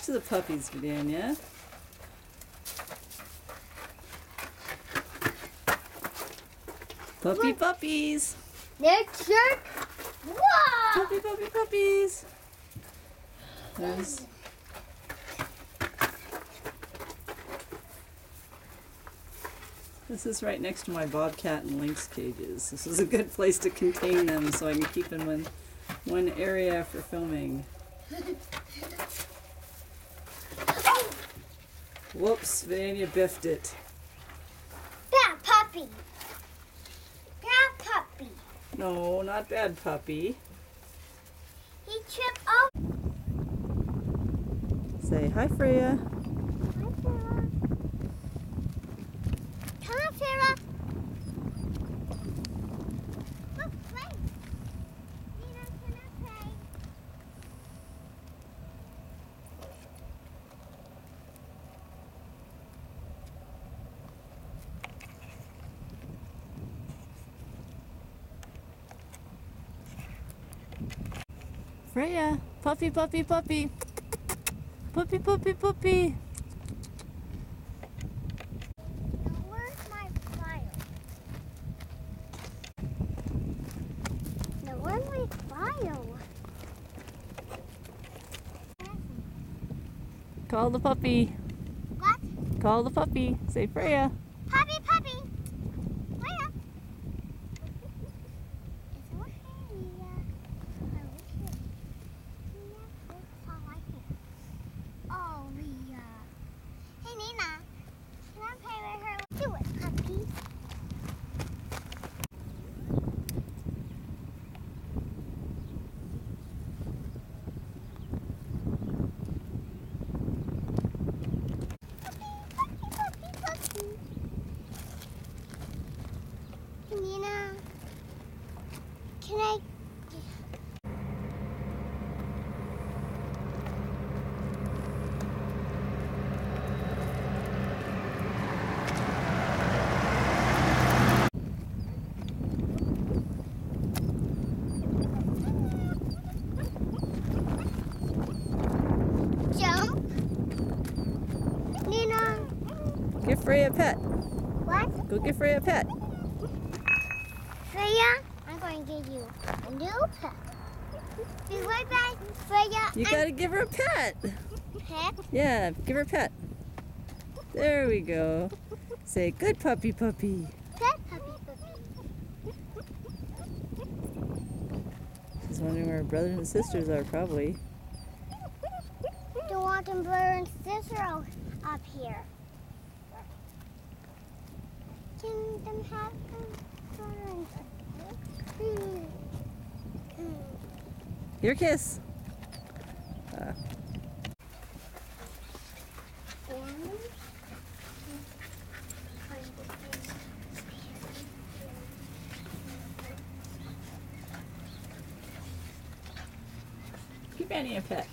to the puppies, Vadania. Puppies! They're jerk. Whoa! Puppies! There's... This is right next to my bobcat and lynx cages. This is a good place to contain them so I can keep them in one area for filming. Whoops, Vadania biffed it. Bad puppy. Bad puppy. No, not bad puppy. He tripped up. Say hi, Freya. Hi, Sarah. Come on, Sarah. Look, play. Nina, can I play? Freya, puppy. Puppy. Now, where's my file? Now, where's my file? Call the puppy. What? Call the puppy. Say Freya. Puppy. Where? It's over here, Nina. I wish it. Nina, that's how I can. Oh, Leah. Hey, Nina. Can I play with her? Do it, puppy. Puppy. Nina, can I? Jump. Nina. Give Freya a pet. What? Go give Freya a pet. Freya, I'm going to give you a new pet. Be right back, Freya. You gotta give her a pet. Pet. Yeah, give her a pet. There we go. Say good puppy. Pet, puppy. She's wondering where her brothers and sisters are, probably. Don't want them brother and sister up here. Can them have them brother and sister? Your kiss. Give Annie a pet.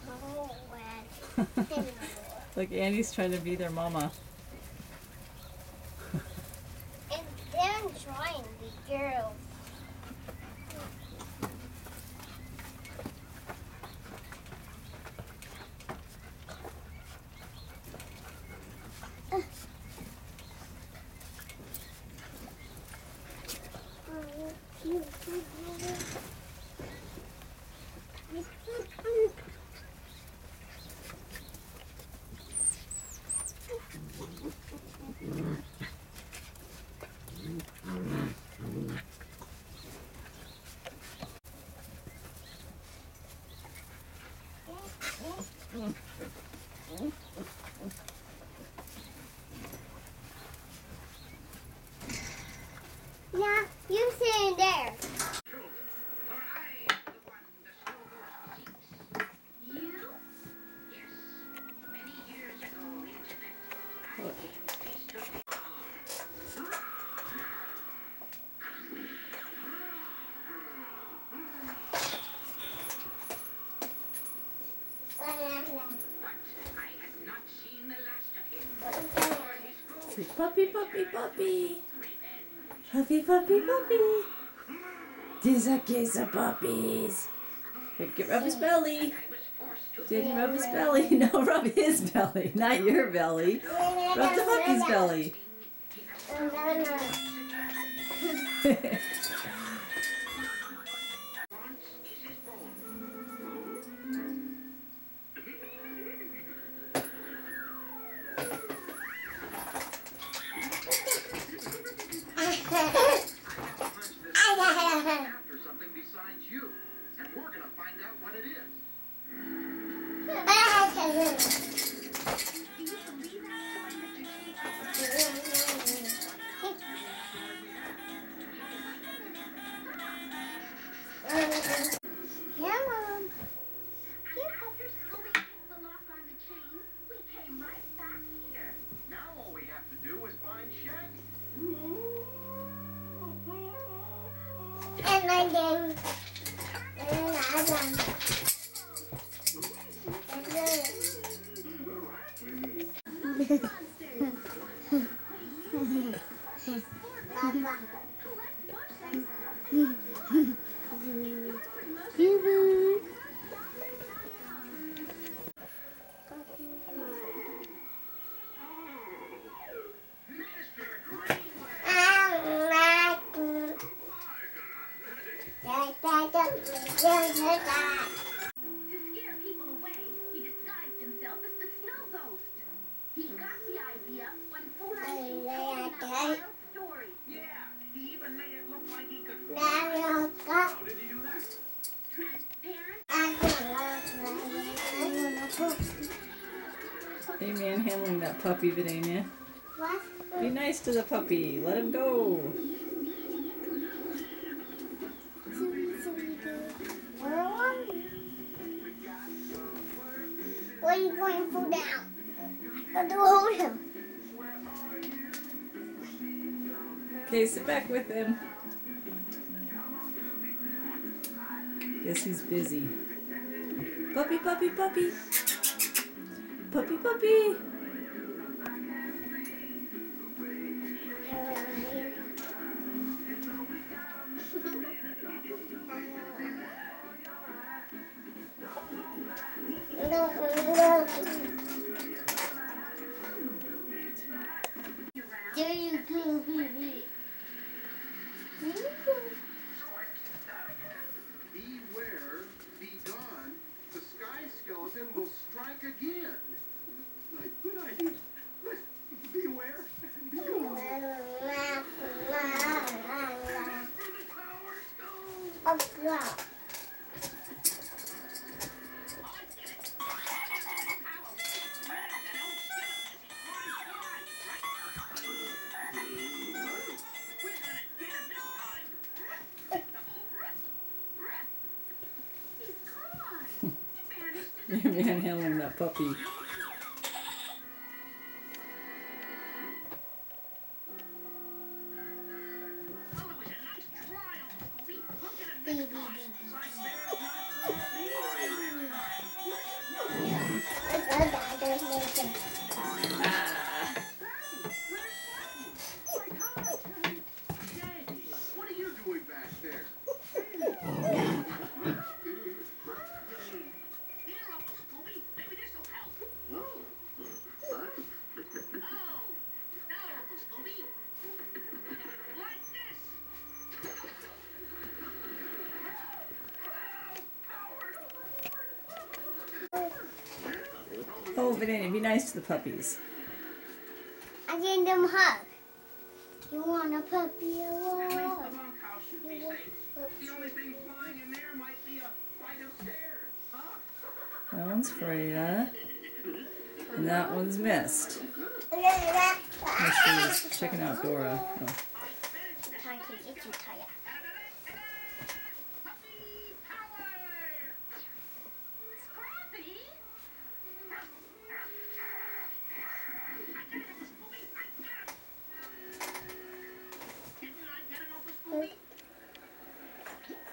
Oh, well. Like Annie's trying to be their mama. And they're enjoying the girls. Yeah, you sit in there. Say puppy. Puppy. These are case of puppies. Get rub his belly. Did you rub his belly? No, rub his belly, not your belly. Rub the puppy's belly. After something besides you, and we're gonna find out what it is. Yeah, Mom. After Scooby picked the lock on the chain, we came right back here. Now all we have to do is find Shaggy. And my game. And I won. To scare people away, he disguised himself as the snow ghost. He got the idea when Fulan told him that wild story. Yeah, he even made it look like he could fly. Now, How did he do that? Transparent. Hey man, handling that puppy, Vadania. What? Be nice to the puppy. Let him go. Where are you going to fall down? Got to hold him. Okay, sit back with him. Guess he's busy. Puppy, puppy, puppy. Puppy, puppy. There you go, baby. Beware, be gone. The sky skeleton will strike again. Good idea. Beware, be gone. Oh, God. He's gone. He vanished in You're manhandling that puppy. Well, it was a nice trial, Scooby. We'll get a Baby, next baby. Shaggy, what are you doing back there? Here, Uncle Scooby. Maybe this'll help. Oh, now, Uncle Scooby. Like this. Oh, Vadania, be nice to the puppies. I gave them a hug. You want a puppy? At least Or the what? bunkhouse should be safe. The only thing flying in there might be a flight of stairs. Huh? That one's Freya. And that one's Mist. Mist is checking out Dora. Oh. Trying to get you tired. Puppy power! Scrappy? Didn't I get it, Uncle Scooby?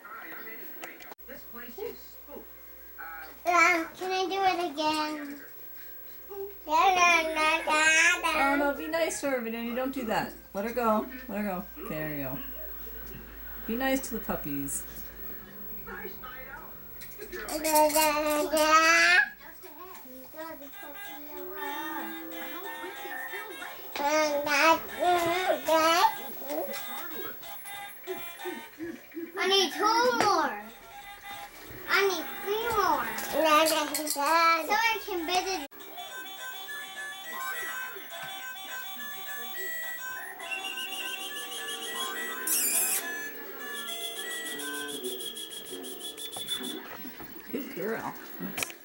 Hi, I'm Annie Oakley. This place is spooked. Can I do it again? Oh no, be nice to her, Vadania. Don't do that. Let her go. Let her go. Okay, there you go. Be nice to the puppies. Nice night out. If you're Da, a da, da, da. Just ahead. You got the puppy away. I hope Wendy's still late. I need 2 more. I need 3 more. So I can visit. Good girl. Oops.